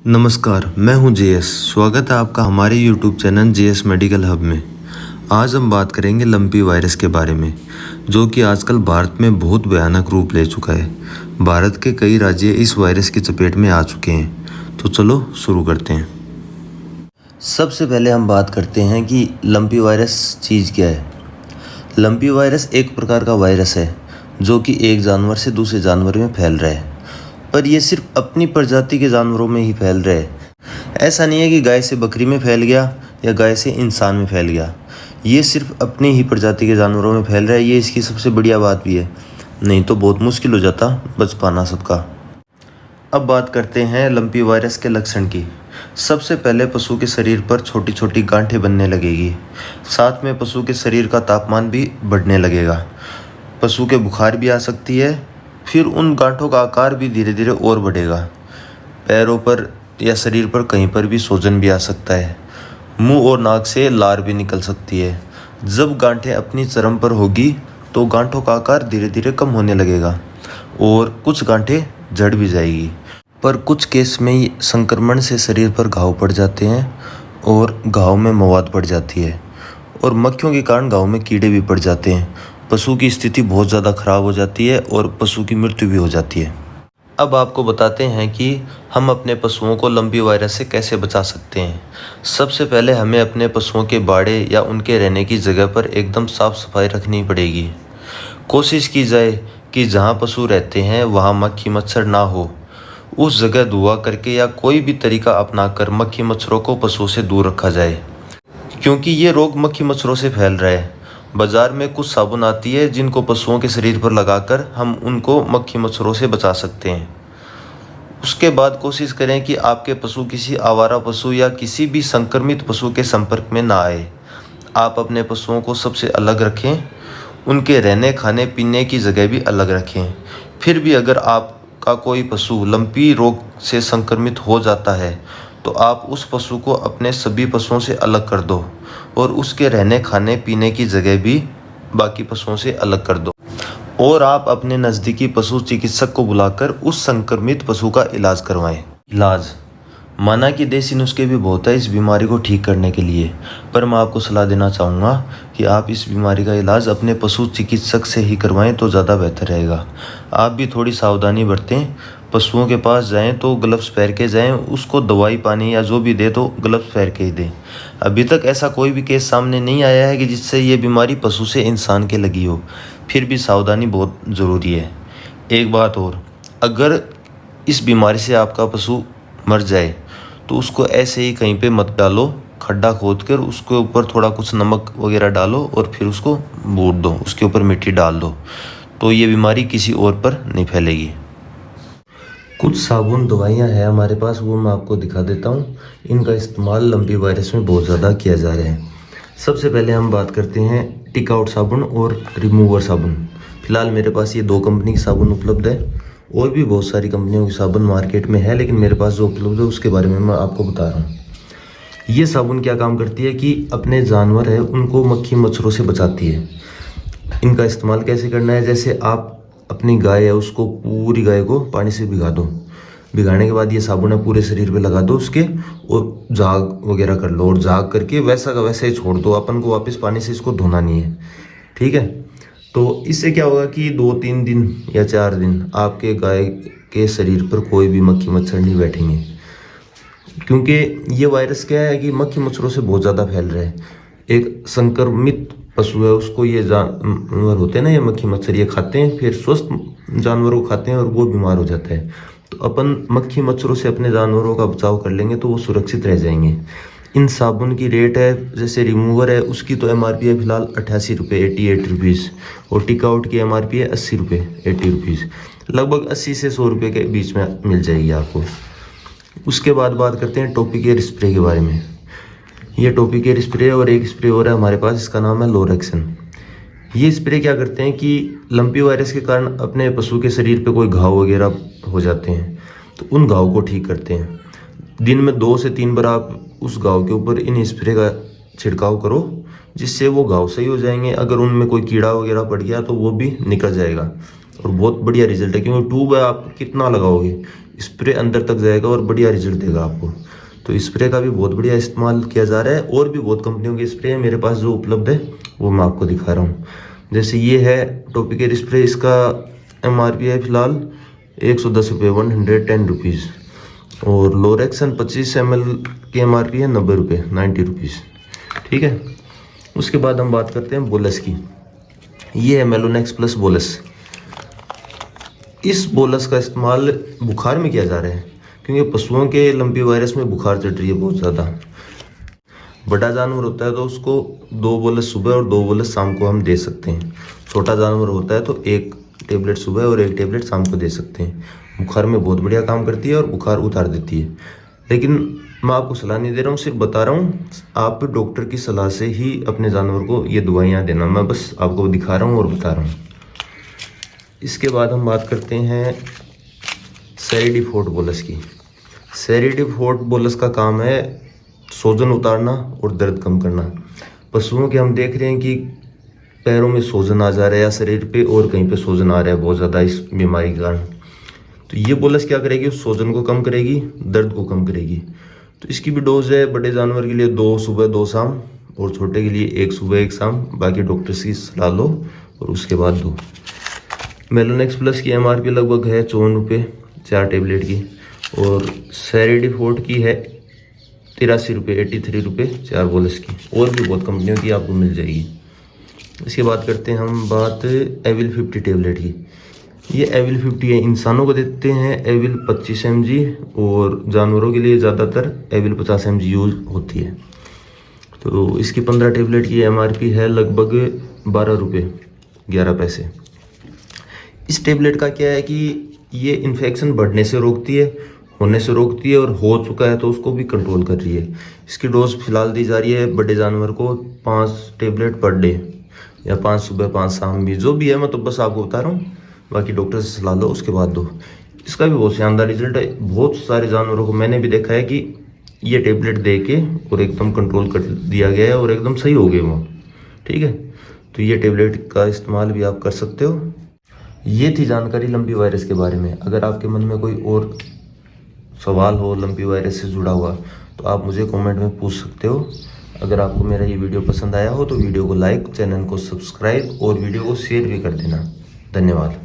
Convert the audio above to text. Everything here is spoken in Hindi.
नमस्कार, मैं हूं जेएस। स्वागत है आपका हमारे YouTube channel JS medical hub में। आज हम बात करेंगे लंपी वायरस के बारे में, जो कि आजकल भारत में बहुत भयानक रूप ले चुका है। भारत के कई राज्य इस वायरस की चपेट में आ चुके हैं। तो चलो शुरू करते हैं। सबसे पहले हम बात करते हैं कि लंपी वायरस चीज़ क्या है। लंपी वायरस एक प्रकार का वायरस है जो कि एक जानवर से दूसरे जानवर में फैल रहा है, पर यह सिर्फ अपनी प्रजाति के जानवरों में ही फैल रहा है। ऐसा नहीं है कि गाय से बकरी में फैल गया या गाय से इंसान में फैल गया। ये सिर्फ अपनी ही प्रजाति के जानवरों में फैल रहा है। ये इसकी सबसे बढ़िया बात भी है, नहीं तो बहुत मुश्किल हो जाता बच पाना सबका। अब बात करते हैं लंपी वायरस के लक्षण की। सबसे पहले पशु के शरीर पर छोटी छोटी गांठें बनने लगेगी। साथ में पशु के शरीर का तापमान भी बढ़ने लगेगा। पशु के बुखार भी आ सकती है। फिर उन गांठों का आकार भी धीरे धीरे और बढ़ेगा। पैरों पर या शरीर पर कहीं पर भी सूजन भी आ सकता है। मुंह और नाक से लार भी निकल सकती है। जब गांठें अपनी चरम पर होगी तो गांठों का आकार धीरे धीरे कम होने लगेगा और कुछ गांठें झड़ भी जाएगी। पर कुछ केस में संक्रमण से शरीर पर घाव पड़ जाते हैं और घाव में मवाद पड़ जाती है और मक्खियों के कारण घाव में कीड़े भी पड़ जाते हैं। पशु की स्थिति बहुत ज़्यादा खराब हो जाती है और पशु की मृत्यु भी हो जाती है। अब आपको बताते हैं कि हम अपने पशुओं को लंपी वायरस से कैसे बचा सकते हैं। सबसे पहले हमें अपने पशुओं के बाड़े या उनके रहने की जगह पर एकदम साफ सफाई रखनी पड़ेगी। कोशिश की जाए कि जहां पशु रहते हैं वहां मक्खी मच्छर ना हो। उस जगह धुआं करके या कोई भी तरीका अपनाकर मक्खी मच्छरों को पशुओं से दूर रखा जाए, क्योंकि ये रोग मक्खी मच्छरों से फैल रहा है। बाज़ार में कुछ साबुन आती है जिनको पशुओं के शरीर पर लगाकर हम उनको मक्खी मच्छरों से बचा सकते हैं। उसके बाद कोशिश करें कि आपके पशु किसी आवारा पशु या किसी भी संक्रमित पशु के संपर्क में ना आए। आप अपने पशुओं को सबसे अलग रखें। उनके रहने खाने पीने की जगह भी अलग रखें। फिर भी अगर आपका कोई पशु लंपी रोग से संक्रमित हो जाता है तो आप उस पशु को अपने सभी पशुओं से अलग कर दो और उसके रहने खाने पीने की जगह भी बाकी पशुओं से अलग कर दो। और आप अपने नज़दीकी पशु चिकित्सक को बुलाकर उस संक्रमित पशु का इलाज करवाएं। इलाज माना कि देसी नुस्खे भी बहुत है इस बीमारी को ठीक करने के लिए, पर मैं आपको सलाह देना चाहूँगा कि आप इस बीमारी का इलाज अपने पशु चिकित्सक से ही करवाएं तो ज़्यादा बेहतर रहेगा। आप भी थोड़ी सावधानी बरतें। पशुओं के पास जाएं तो ग्लव्स पहन के जाएं। उसको दवाई पानी या जो भी दे तो ग्लव्स पहन के ही दें। अभी तक ऐसा कोई भी केस सामने नहीं आया है कि जिससे ये बीमारी पशु से इंसान के लगी हो। फिर भी सावधानी बहुत ज़रूरी है। एक बात और, अगर इस बीमारी से आपका पशु मर जाए तो उसको ऐसे ही कहीं पे मत डालो। खड्डा खोद कर उसके ऊपर थोड़ा कुछ नमक वगैरह डालो और फिर उसको बूट दो, उसके ऊपर मिट्टी डाल दो, तो ये बीमारी किसी और पर नहीं फैलेगी। कुछ साबुन दवाइयाँ हैं हमारे पास, वो मैं आपको दिखा देता हूँ। इनका इस्तेमाल लंपी वायरस में बहुत ज़्यादा किया जा रहा है। सबसे पहले हम बात करते हैं टिक आउट साबुन और रिमूवर साबुन। फिलहाल मेरे पास ये 2 कंपनी की साबुन उपलब्ध है। और भी बहुत सारी कंपनियों की साबुन मार्केट में है, लेकिन मेरे पास जो उपलब्ध है उसके बारे में मैं आपको बता रहा हूँ। ये साबुन क्या काम करती है कि अपने जानवर है उनको मक्खी मच्छरों से बचाती है। इनका इस्तेमाल कैसे करना है, जैसे आप अपनी गाय है उसको, पूरी गाय को पानी से भिगा दो। भिगाने के बाद ये साबुन है पूरे शरीर पे लगा दो उसके, और झाग वगैरह कर लो, और झाग करके वैसा का वैसा ही छोड़ दो। अपन को वापस पानी से इसको धोना नहीं है, ठीक है। तो इससे क्या होगा कि 2-3 दिन या 4 दिन आपके गाय के शरीर पर कोई भी मक्खी मच्छर नहीं बैठेंगे, क्योंकि ये वायरस क्या है कि मक्खी मच्छरों से बहुत ज़्यादा फैल रहा है। एक संक्रमित पशु है उसको ये जानवर होते हैं ना, ये मक्खी मच्छर ये खाते हैं, फिर स्वस्थ जानवरों को खाते हैं और वो बीमार हो जाता है। तो अपन मक्खी मच्छरों से अपने जानवरों का बचाव कर लेंगे तो वो सुरक्षित रह जाएंगे। इन साबुन की रेट है, जैसे रिमूवर है उसकी तो MRP है फिलहाल 88 रुपये, 88 रुपीज़, और टिक आउट की MRP है 80 रुपये, 80 रुपीज़। लगभग 80 से 100 रुपये के बीच में मिल जाएगी आपको। उसके बाद बात करते हैं टॉपिकेयर स्प्रे के बारे में। ये टॉपिकेयर स्प्रे और एक स्प्रे और है हमारे पास, इसका नाम है लोरेक्सन। ये स्प्रे क्या करते हैं कि लंपी वायरस के कारण अपने पशु के शरीर पे कोई घाव वगैरह हो जाते हैं तो उन घाव को ठीक करते हैं। दिन में 2 से 3 बार आप उस घाव के ऊपर इन स्प्रे का छिड़काव करो, जिससे वो घाव सही हो जाएंगे। अगर उनमें कोई कीड़ा वगैरह पड़ गया तो वो भी निकल जाएगा। और बहुत बढ़िया रिजल्ट है, क्योंकि ट्यूब है, आप कितना लगाओगे, स्प्रे अंदर तक जाएगा और बढ़िया रिजल्ट देगा आपको। तो स्प्रे का भी बहुत बढ़िया इस्तेमाल किया जा रहा है, और भी बहुत कंपनियों के स्प्रे है मेरे पास जो उपलब्ध है वो मैं आपको दिखा रहा हूँ। जैसे ये है टॉपिकेयर स्प्रे, इसका MRP है फिलहाल 110 रुपये, 110 रुपीज़। और लोरेक्सन 25 ml की MRP है 90 रुपये, 90 रुपीज़। ठीक है, उसके बाद हम बात करते हैं बोलस की। ये है मेलोनेक्स प्लस बोलस। इस बोलस का इस्तेमाल बुखार में किया जा रहा है, क्योंकि पशुओं के लंपी वायरस में बुखार चढ़ रही है बहुत ज़्यादा। बड़ा जानवर होता है तो उसको 2 बोलस सुबह और 2 बोलस शाम को हम दे सकते हैं। छोटा जानवर होता है तो 1 टेबलेट सुबह और 1 टेबलेट शाम को दे सकते हैं। बुखार में बहुत बढ़िया काम करती है और बुखार उतार देती है। लेकिन मैं आपको सलाह नहीं दे रहा हूँ, सिर्फ बता रहा हूँ, आप डॉक्टर की सलाह से ही अपने जानवर को ये दवाइयाँ देना। मैं बस आपको दिखा रहा हूँ और बता रहा हूँ। इसके बाद हम बात करते हैं सेरिडीफोर्ट बोलस की। सेरिडीफोर्ट बोलस का काम है सूजन उतारना और दर्द कम करना। पशुओं के हम देख रहे हैं कि पैरों में सूजन आ जा रहा है या शरीर पे और कहीं पे सूजन आ रहा है बहुत ज़्यादा इस बीमारी के कारण। तो ये बोलस क्या करेगी, उस सूजन को कम करेगी, दर्द को कम करेगी। तो इसकी भी डोज है बड़े जानवर के लिए 2 सुबह 2 शाम, और छोटे के लिए 1 सुबह 1 शाम। बाकी डॉक्टर की सलाह लो और उसके बाद दो। मेलोनेक्स प्लस की MRP लगभग है 54 रुपये 4 टेबलेट की, और सेरिडीफोर्ट की है 83 रुपये, 83 रुपये 4 बोलस की। और भी बहुत कंपनियों की आपको मिल जाएगी। इसके बाद करते हैं हम बात एविल 50 टेबलेट की। ये एविल 50 है, इंसानों को देते हैं एविल 25 mg, और जानवरों के लिए ज़्यादातर एविल 50 mg यूज होती है। तो इसकी 15 टेबलेट की MRP है लगभग 12 रुपये 11 पैसे। इस टेबलेट का क्या है कि ये इन्फेक्शन बढ़ने से रोकती है, होने से रोकती है, और हो चुका है तो उसको भी कंट्रोल कर रही है। इसकी डोज फिलहाल दी जा रही है बड़े जानवर को 5 टेबलेट पर डे, या 5 सुबह 5 शाम भी, जो भी है। मैं तो बस आपको बता रहा हूँ, बाकी डॉक्टर से सलाह लो उसके बाद दो। इसका भी बहुत शानदार रिजल्ट है। बहुत सारे जानवरों को मैंने भी देखा है कि ये टेबलेट दे के और एकदम कंट्रोल कर दिया गया है और एकदम सही हो गए वो। ठीक है, तो ये टेबलेट का इस्तेमाल भी आप कर सकते हो। ये थी जानकारी लंपी वायरस के बारे में। अगर आपके मन में कोई और सवाल हो लंपी वायरस से जुड़ा हुआ, तो आप मुझे कमेंट में पूछ सकते हो। अगर आपको मेरा ये वीडियो पसंद आया हो तो वीडियो को लाइक, चैनल को सब्सक्राइब और वीडियो को शेयर भी कर देना। धन्यवाद।